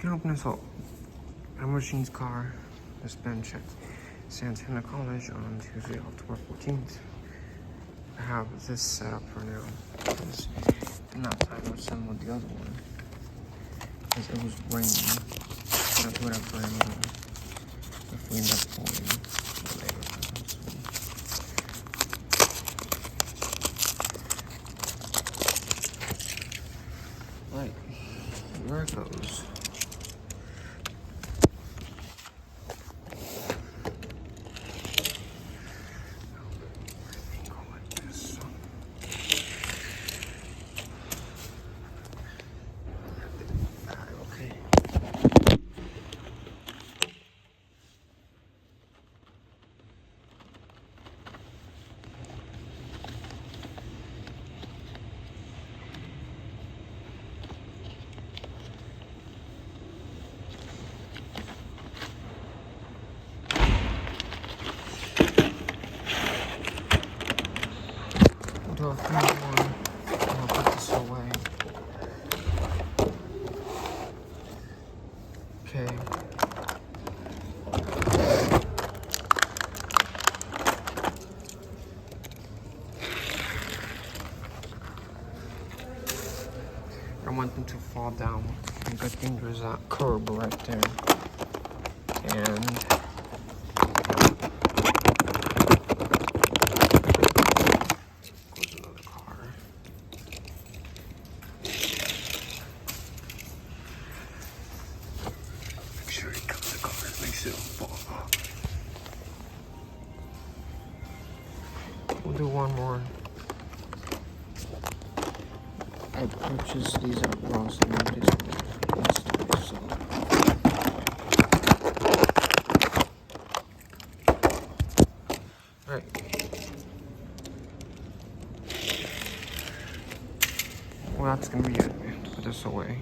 can open this up. Emma Machine's car has been checked. Santana College on Tuesday, October 14th. I have this set up for now because I'm not time to assemble the other one because it was raining. But I'll do whatever if we end up pulling later. Right, here it goes. Do a few more, and I'll put this away. Okay. I want them to fall down. And good thing there's that curb right there. And we'll do one more. I purchased these at Ross and yesterday, so. Alright. Well, that's gonna be it. I have to put this away.